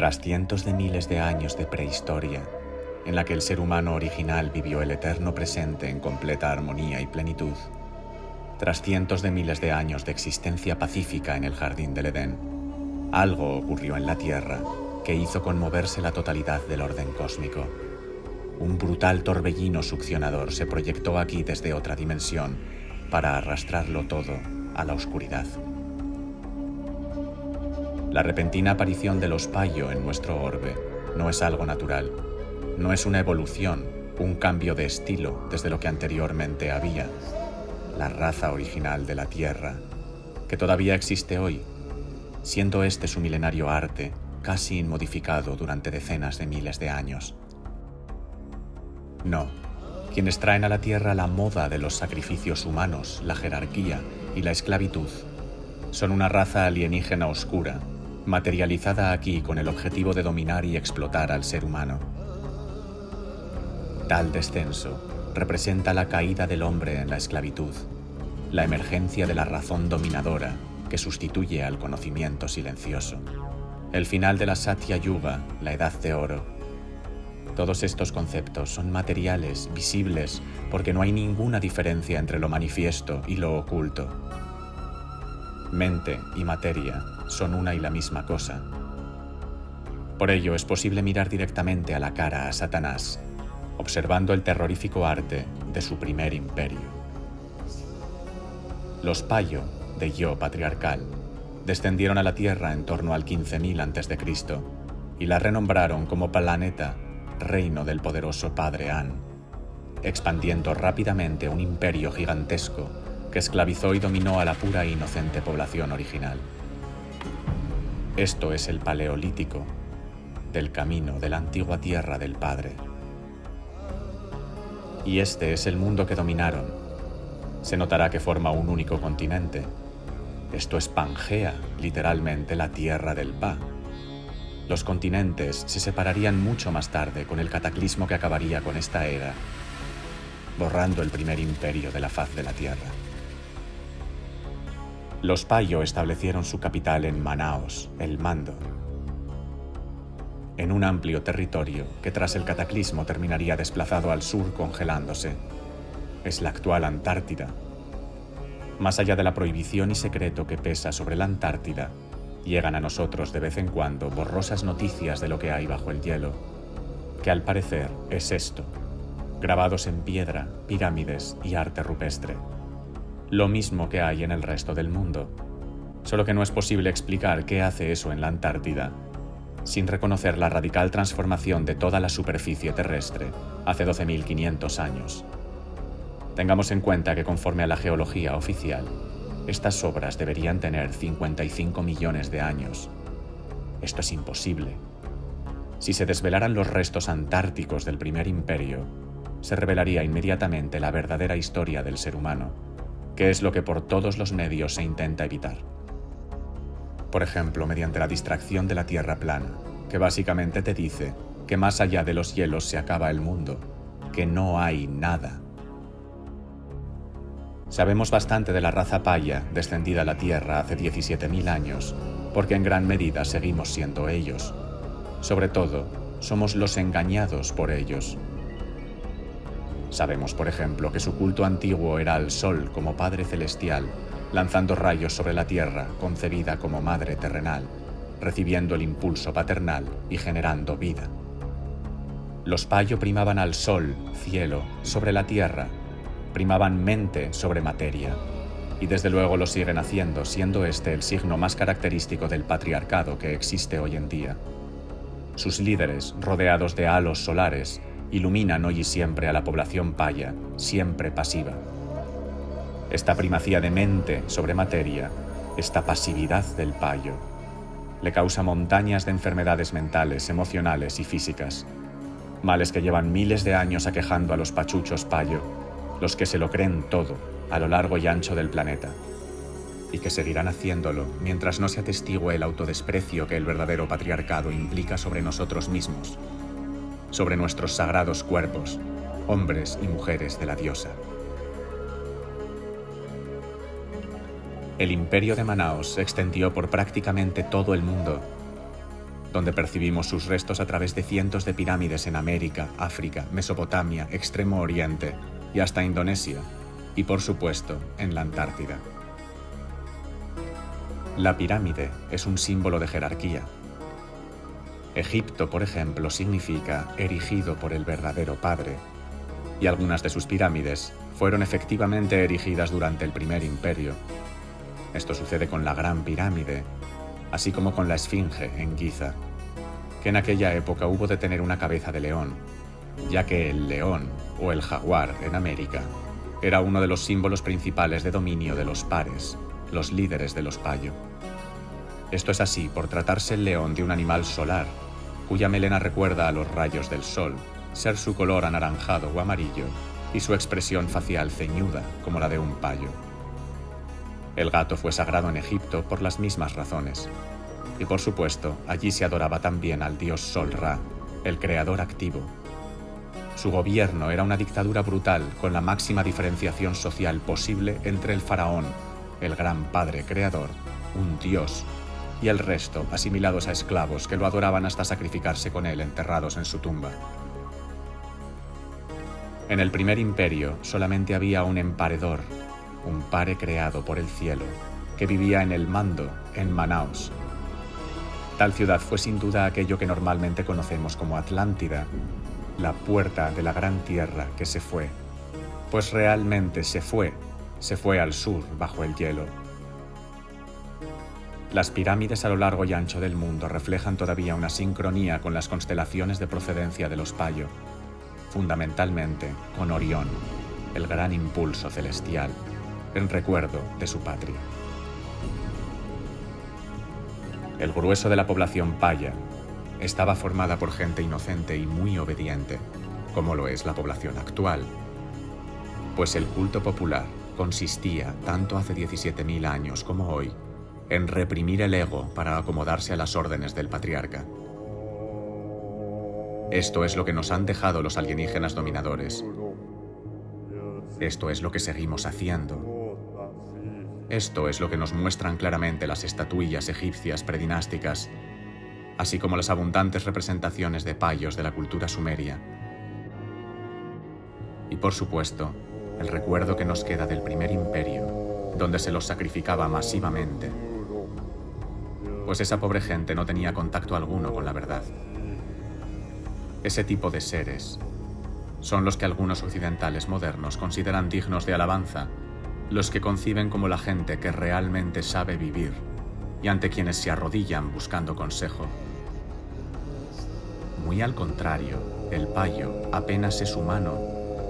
Tras cientos de miles de años de prehistoria, en la que el ser humano original vivió el eterno presente en completa armonía y plenitud, tras cientos de miles de años de existencia pacífica en el jardín del Edén, algo ocurrió en la Tierra que hizo conmoverse la totalidad del orden cósmico. Un brutal torbellino succionador se proyectó aquí desde otra dimensión para arrastrarlo todo a la oscuridad. La repentina aparición de los Payo en nuestro orbe no es algo natural, no es una evolución, un cambio de estilo desde lo que anteriormente había. La raza original de la Tierra, que todavía existe hoy, siendo este su milenario arte casi inmodificado durante decenas de miles de años. No, quienes traen a la Tierra la moda de los sacrificios humanos, la jerarquía y la esclavitud, son una raza alienígena oscura, materializada aquí con el objetivo de dominar y explotar al ser humano. Tal descenso representa la caída del hombre en la esclavitud, la emergencia de la razón dominadora que sustituye al conocimiento silencioso, el final de la Satya Yuga, la Edad de Oro. Todos estos conceptos son materiales, visibles, porque no hay ninguna diferencia entre lo manifiesto y lo oculto. Mente y materia son una y la misma cosa. Por ello es posible mirar directamente a la cara a Satanás, observando el terrorífico arte de su primer imperio. Los Payo, de Yo patriarcal, descendieron a la Tierra en torno al 15.000 a.C. y la renombraron como Planeta, reino del poderoso padre An, expandiendo rápidamente un imperio gigantesco que esclavizó y dominó a la pura e inocente población original. Esto es el Paleolítico, del camino de la antigua tierra del Padre. Y este es el mundo que dominaron. Se notará que forma un único continente. Esto es Pangea, literalmente la tierra del Pa. Los continentes se separarían mucho más tarde con el cataclismo que acabaría con esta era, borrando el primer imperio de la faz de la Tierra. Los Payo establecieron su capital en Manaos, el Mando, en un amplio territorio que tras el cataclismo terminaría desplazado al sur congelándose. Es la actual Antártida. Más allá de la prohibición y secreto que pesa sobre la Antártida, llegan a nosotros de vez en cuando borrosas noticias de lo que hay bajo el hielo, que al parecer es esto, grabados en piedra, pirámides y arte rupestre. Lo mismo que hay en el resto del mundo, solo que no es posible explicar qué hace eso en la Antártida, sin reconocer la radical transformación de toda la superficie terrestre hace 12.500 años. Tengamos en cuenta que conforme a la geología oficial, estas obras deberían tener 55 millones de años. Esto es imposible. Si se desvelaran los restos antárticos del primer imperio, se revelaría inmediatamente la verdadera historia del ser humano, que es lo que por todos los medios se intenta evitar. Por ejemplo, mediante la distracción de la Tierra plana, que básicamente te dice que más allá de los hielos se acaba el mundo, que no hay nada. Sabemos bastante de la raza Paya descendida a la Tierra hace 17.000 años, porque en gran medida seguimos siendo ellos. Sobre todo, somos los engañados por ellos. Sabemos, por ejemplo, que su culto antiguo era al Sol como Padre Celestial, lanzando rayos sobre la Tierra, concebida como Madre terrenal, recibiendo el impulso paternal y generando vida. Los Payo primaban al Sol, cielo, sobre la Tierra, primaban mente sobre materia, y desde luego lo siguen haciendo, siendo este el signo más característico del patriarcado que existe hoy en día. Sus líderes, rodeados de halos solares, iluminan hoy y siempre a la población Paya, siempre pasiva. Esta primacía de mente sobre materia, esta pasividad del Payo, le causa montañas de enfermedades mentales, emocionales y físicas, males que llevan miles de años aquejando a los pachuchos Payo, los que se lo creen todo a lo largo y ancho del planeta, y que seguirán haciéndolo mientras no se atestigue el autodesprecio que el verdadero patriarcado implica sobre nosotros mismos, sobre nuestros sagrados cuerpos, hombres y mujeres de la diosa. El imperio de Manaos se extendió por prácticamente todo el mundo. donde percibimos sus restos a través de cientos de pirámides en América, África, Mesopotamia, Extremo Oriente y hasta Indonesia, y por supuesto en la Antártida. La pirámide es un símbolo de jerarquía. Egipto, por ejemplo, significa erigido por el verdadero padre, y algunas de sus pirámides fueron efectivamente erigidas durante el Primer Imperio. Esto sucede con la Gran Pirámide, así como con la Esfinge en Giza, que en aquella época hubo de tener una cabeza de león, ya que el león, o el jaguar en América, era uno de los símbolos principales de dominio de los pares, los líderes de los Payo. Esto es así por tratarse el león de un animal solar, cuya melena recuerda a los rayos del sol, ser su color anaranjado o amarillo y su expresión facial ceñuda como la de un payo. El gato fue sagrado en Egipto por las mismas razones. Y por supuesto, allí se adoraba también al dios Sol Ra, el creador activo. Su gobierno era una dictadura brutal con la máxima diferenciación social posible entre el faraón, el gran padre creador, un dios, y el resto asimilados a esclavos que lo adoraban hasta sacrificarse con él enterrados en su tumba. En el Primer Imperio solamente había un emparedor, un pare creado por el cielo, que vivía en el Mando, en Manaos. Tal ciudad fue sin duda aquello que normalmente conocemos como Atlántida, la puerta de la gran tierra que se fue, pues realmente se fue al sur bajo el hielo. Las pirámides a lo largo y ancho del mundo reflejan todavía una sincronía con las constelaciones de procedencia de los Payo, fundamentalmente con Orión, el gran impulso celestial, en recuerdo de su patria. El grueso de la población paya estaba formada por gente inocente y muy obediente, como lo es la población actual, pues el culto popular consistía, tanto hace 17.000 años como hoy, en reprimir el ego para acomodarse a las órdenes del patriarca. Esto es lo que nos han dejado los alienígenas dominadores. Esto es lo que seguimos haciendo. Esto es lo que nos muestran claramente las estatuillas egipcias predinásticas, así como las abundantes representaciones de payos de la cultura sumeria. Y por supuesto, el recuerdo que nos queda del Primer Imperio, donde se los sacrificaba masivamente, pues esa pobre gente no tenía contacto alguno con la verdad. Ese tipo de seres son los que algunos occidentales modernos consideran dignos de alabanza, los que conciben como la gente que realmente sabe vivir y ante quienes se arrodillan buscando consejo. Muy al contrario, el payo apenas es humano,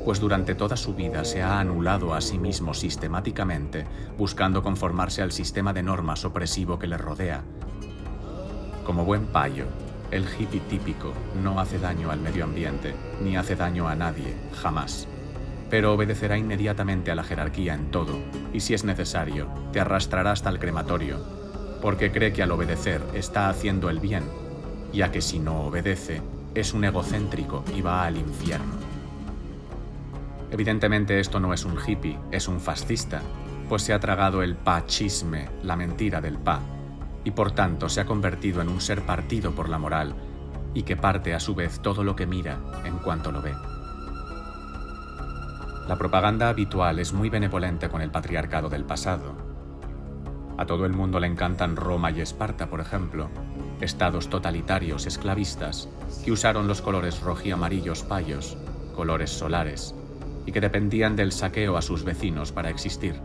pues durante toda su vida se ha anulado a sí mismo sistemáticamente, buscando conformarse al sistema de normas opresivo que le rodea. Como buen payo, el hippie típico no hace daño al medio ambiente, ni hace daño a nadie, jamás. Pero obedecerá inmediatamente a la jerarquía en todo, y si es necesario, te arrastrará hasta el crematorio, porque cree que al obedecer está haciendo el bien, ya que si no obedece, es un egocéntrico y va al infierno. Evidentemente esto no es un hippie, es un fascista, pues se ha tragado el pachisme, la mentira del pa, y por tanto se ha convertido en un ser partido por la moral, y que parte a su vez todo lo que mira en cuanto lo ve. La propaganda habitual es muy benevolente con el patriarcado del pasado. A todo el mundo le encantan Roma y Esparta, por ejemplo, estados totalitarios esclavistas que usaron los colores rojo y amarillos payos, colores solares, y que dependían del saqueo a sus vecinos para existir.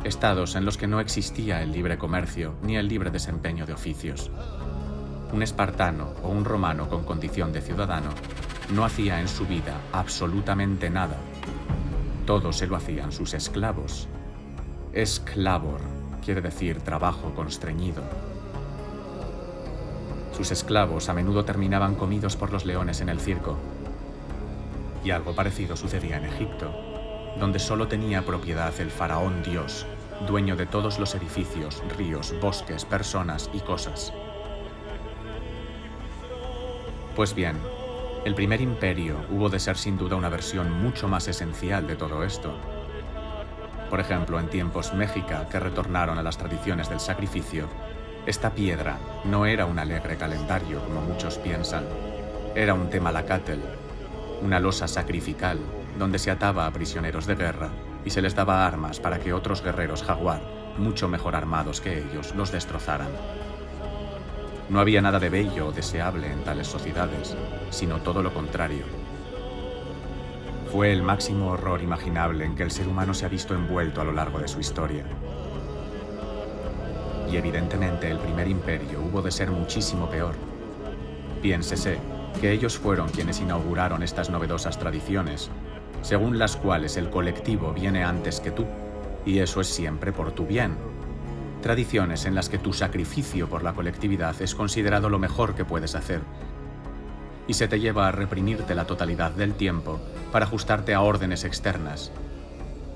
Estados en los que no existía el libre comercio ni el libre desempeño de oficios. Un espartano o un romano con condición de ciudadano no hacía en su vida absolutamente nada. Todo se lo hacían sus esclavos. Esclavor quiere decir trabajo constreñido. Sus esclavos a menudo terminaban comidos por los leones en el circo. Y algo parecido sucedía en Egipto, donde solo tenía propiedad el faraón dios, dueño de todos los edificios, ríos, bosques, personas y cosas. Pues bien, el Primer Imperio hubo de ser sin duda una versión mucho más esencial de todo esto. Por ejemplo, en tiempos mexica, que retornaron a las tradiciones del sacrificio, Esta piedra no era un alegre calendario, como muchos piensan. Era un temalacatl, una losa sacrificial donde se ataba a prisioneros de guerra y se les daba armas para que otros guerreros jaguar, mucho mejor armados que ellos, los destrozaran. No había nada de bello o deseable en tales sociedades, sino todo lo contrario. Fue el máximo horror imaginable en que el ser humano se ha visto envuelto a lo largo de su historia. Y evidentemente el primer imperio hubo de ser muchísimo peor. Piénsese que ellos fueron quienes inauguraron estas novedosas tradiciones, según las cuales el colectivo viene antes que tú, y eso es siempre por tu bien. Tradiciones en las que tu sacrificio por la colectividad es considerado lo mejor que puedes hacer, y se te lleva a reprimirte la totalidad del tiempo para ajustarte a órdenes externas.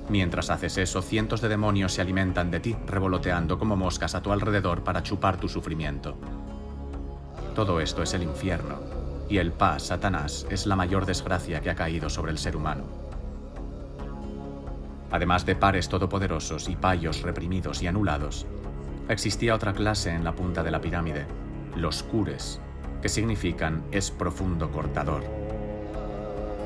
Mientras haces eso, cientos de demonios se alimentan de ti, revoloteando como moscas a tu alrededor para chupar tu sufrimiento. Todo esto es el infierno, y el Pa, Satanás, es la mayor desgracia que ha caído sobre el ser humano. Además de pares todopoderosos y payos reprimidos y anulados, existía otra clase en la punta de la pirámide, los cures, que significan es profundo cortador.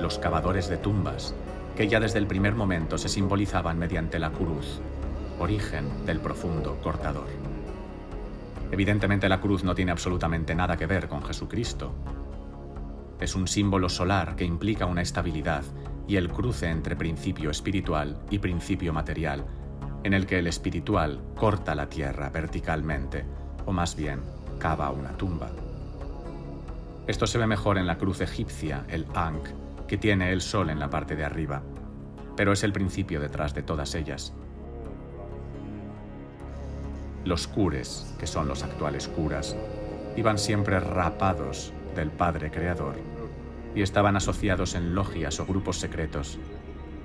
Los cavadores de tumbas, que ya desde el primer momento se simbolizaban mediante la cruz, origen del profundo cortador. Evidentemente la cruz no tiene absolutamente nada que ver con Jesucristo. Es un símbolo solar que implica una estabilidad y el cruce entre principio espiritual y principio material, en el que el espiritual corta la tierra verticalmente, o más bien, cava una tumba. Esto se ve mejor en la cruz egipcia, el Ankh, que tiene el sol en la parte de arriba, pero es el principio detrás de todas ellas. Los cures, que son los actuales curas, iban siempre rapados del Padre Creador y estaban asociados en logias o grupos secretos.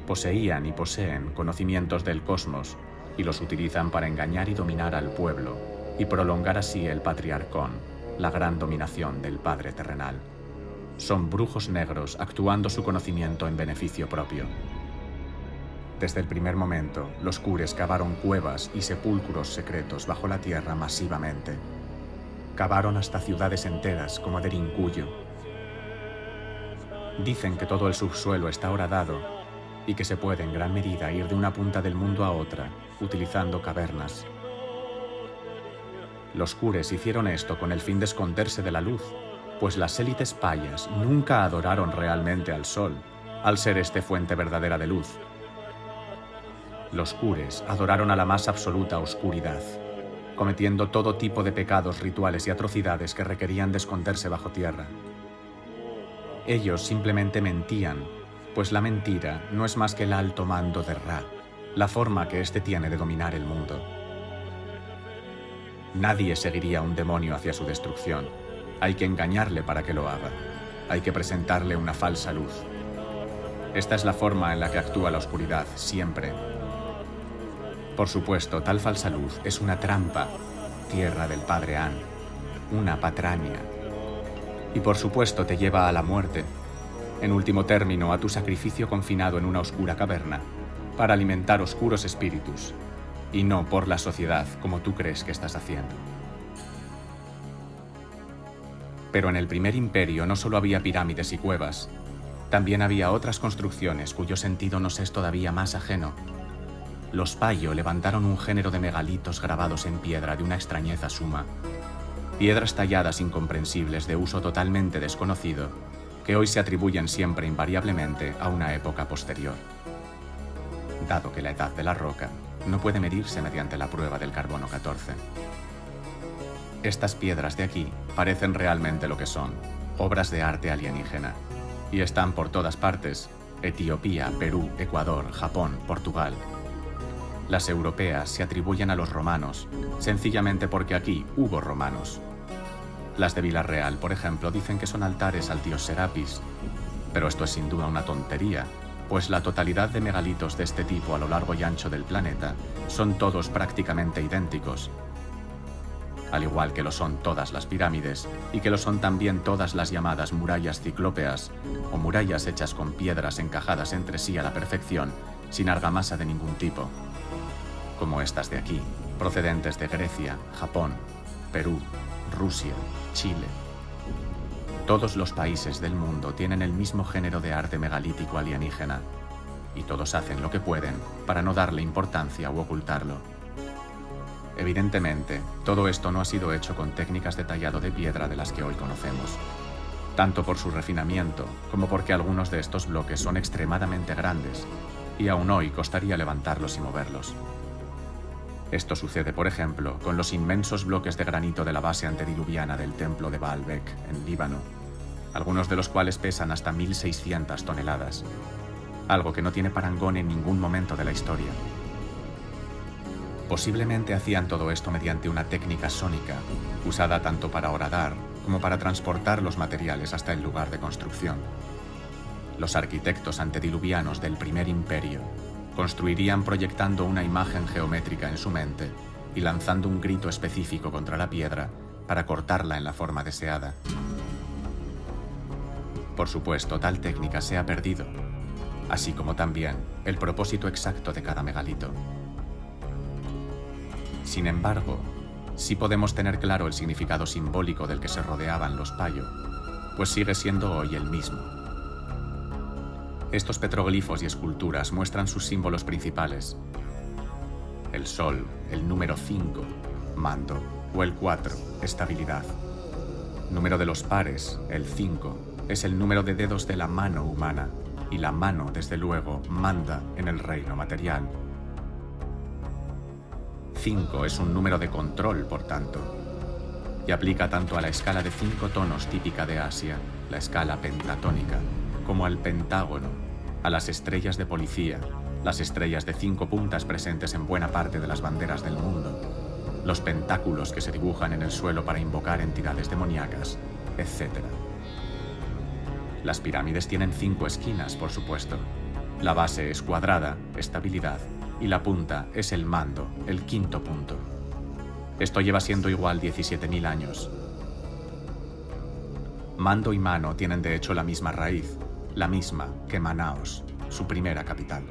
Poseían y poseen conocimientos del cosmos y los utilizan para engañar y dominar al pueblo y prolongar así el patriarcón, la gran dominación del Padre terrenal. Son brujos negros actuando su conocimiento en beneficio propio. Desde el primer momento, los cures cavaron cuevas y sepulcros secretos bajo la tierra masivamente. Cavaron hasta ciudades enteras como Derinkuyu. Dicen que todo el subsuelo está horadado y que se puede en gran medida ir de una punta del mundo a otra, utilizando cavernas. Los cures hicieron esto con el fin de esconderse de la luz, pues las élites payas nunca adoraron realmente al sol, al ser este fuente verdadera de luz. Los cures adoraron a la más absoluta oscuridad, cometiendo todo tipo de pecados rituales y atrocidades que requerían de esconderse bajo tierra. Ellos simplemente mentían, pues la mentira no es más que el alto mando de Ra, la forma que éste tiene de dominar el mundo. Nadie seguiría a un demonio hacia su destrucción. Hay que engañarle para que lo haga. Hay que presentarle una falsa luz. Esta es la forma en la que actúa la oscuridad, siempre. Por supuesto, tal falsa luz es una trampa, tierra del Padre An, una patraña. Y por supuesto te lleva a la muerte, en último término a tu sacrificio confinado en una oscura caverna, para alimentar oscuros espíritus, y no por la sociedad como tú crees que estás haciendo. Pero en el primer imperio no solo había pirámides y cuevas, también había otras construcciones cuyo sentido nos es todavía más ajeno. Los Payo levantaron un género de megalitos grabados en piedra de una extrañeza suma, piedras talladas incomprensibles de uso totalmente desconocido, que hoy se atribuyen siempre invariablemente a una época posterior. Dado que la edad de la roca no puede medirse mediante la prueba del carbono 14. Estas piedras de aquí parecen realmente lo que son, obras de arte alienígena, y están por todas partes: Etiopía, Perú, Ecuador, Japón, Portugal. Las europeas se atribuyen a los romanos, sencillamente porque aquí hubo romanos. Las de Villarreal, por ejemplo, dicen que son altares al dios Serapis, pero esto es sin duda una tontería, pues la totalidad de megalitos de este tipo a lo largo y ancho del planeta son todos prácticamente idénticos, al igual que lo son todas las pirámides y que lo son también todas las llamadas murallas ciclópeas o murallas hechas con piedras encajadas entre sí a la perfección, sin argamasa de ningún tipo, como estas de aquí, procedentes de Grecia, Japón, Perú, Rusia, Chile. Todos los países del mundo tienen el mismo género de arte megalítico alienígena, y todos hacen lo que pueden para no darle importancia u ocultarlo. Evidentemente, todo esto no ha sido hecho con técnicas de tallado de piedra de las que hoy conocemos, tanto por su refinamiento como porque algunos de estos bloques son extremadamente grandes y aún hoy costaría levantarlos y moverlos. Esto sucede, por ejemplo, con los inmensos bloques de granito de la base antediluviana del templo de Baalbek, en Líbano, algunos de los cuales pesan hasta 1.600 toneladas, algo que no tiene parangón en ningún momento de la historia. Posiblemente hacían todo esto mediante una técnica sónica, usada tanto para horadar como para transportar los materiales hasta el lugar de construcción. Los arquitectos antediluvianos del Primer Imperio construirían proyectando una imagen geométrica en su mente y lanzando un grito específico contra la piedra para cortarla en la forma deseada. Por supuesto, tal técnica se ha perdido, así como también el propósito exacto de cada megalito. Sin embargo, sí podemos tener claro el significado simbólico del que se rodeaban los Payo, pues sigue siendo hoy el mismo. Estos petroglifos y esculturas muestran sus símbolos principales: el sol, el número 5, mando, o el 4, estabilidad. Número de los pares, el 5, es el número de dedos de la mano humana, y la mano, desde luego, manda en el reino material. 5 es un número de control, por tanto, y aplica tanto a la escala de 5 tonos típica de Asia, la escala pentatónica, como al pentágono, a las estrellas de policía, las estrellas de 5 puntas presentes en buena parte de las banderas del mundo, los pentáculos que se dibujan en el suelo para invocar entidades demoníacas, etc. Las pirámides tienen 5 esquinas, por supuesto. La base es cuadrada, estabilidad, y la punta es el mando, el 5.º punto. Esto lleva siendo igual 17.000 años. Mando y mano tienen de hecho la misma raíz, la misma que Manaos, su primera capital.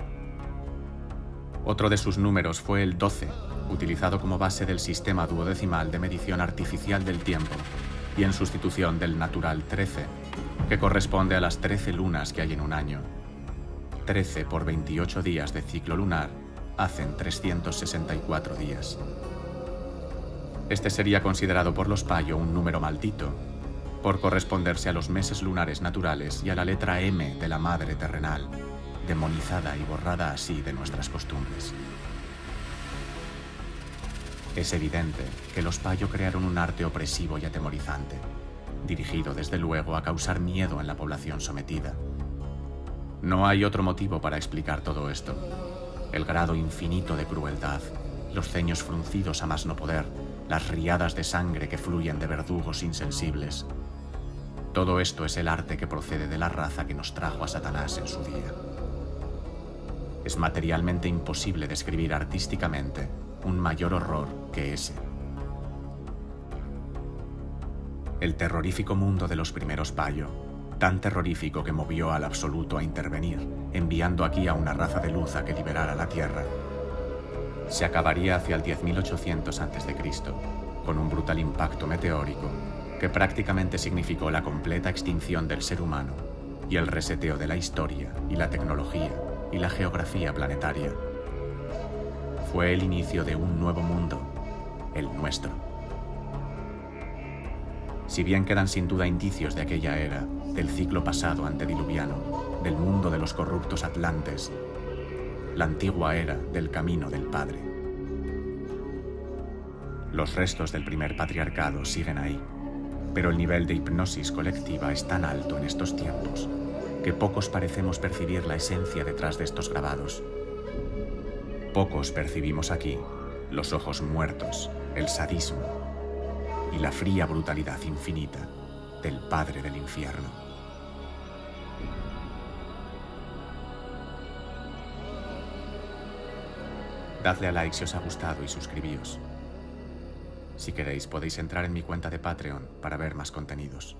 Otro de sus números fue el 12, utilizado como base del sistema duodecimal de medición artificial del tiempo y en sustitución del natural 13, que corresponde a las 13 lunas que hay en un año. 13 por 28 días de ciclo lunar hacen 364 días. Este sería considerado por los Payo un número maldito, por corresponderse a los meses lunares naturales y a la letra M de la madre terrenal, demonizada y borrada así de nuestras costumbres. Es evidente que los Payo crearon un arte opresivo y atemorizante, dirigido desde luego a causar miedo en la población sometida. No hay otro motivo para explicar todo esto. El grado infinito de crueldad, los ceños fruncidos a más no poder, las riadas de sangre que fluyen de verdugos insensibles. Todo esto es el arte que procede de la raza que nos trajo a Satanás en su día. Es materialmente imposible describir artísticamente un mayor horror que ese. El terrorífico mundo de los primeros Payo, tan terrorífico que movió al absoluto a intervenir, enviando aquí a una raza de luz a que liberara la Tierra, se acabaría hacia el 10.800 a.C., con un brutal impacto meteórico que prácticamente significó la completa extinción del ser humano y el reseteo de la historia y la tecnología y la geografía planetaria. Fue el inicio de un nuevo mundo, el nuestro. Si bien quedan sin duda indicios de aquella era, del ciclo pasado antediluviano, del mundo de los corruptos atlantes, la antigua era del camino del Padre. Los restos del primer patriarcado siguen ahí, pero el nivel de hipnosis colectiva es tan alto en estos tiempos que pocos parecemos percibir la esencia detrás de estos grabados. Pocos percibimos aquí los ojos muertos, el sadismo y la fría brutalidad infinita del Padre del Infierno. Dadle a like si os ha gustado y suscribíos. Si queréis podéis entrar en mi cuenta de Patreon para ver más contenidos.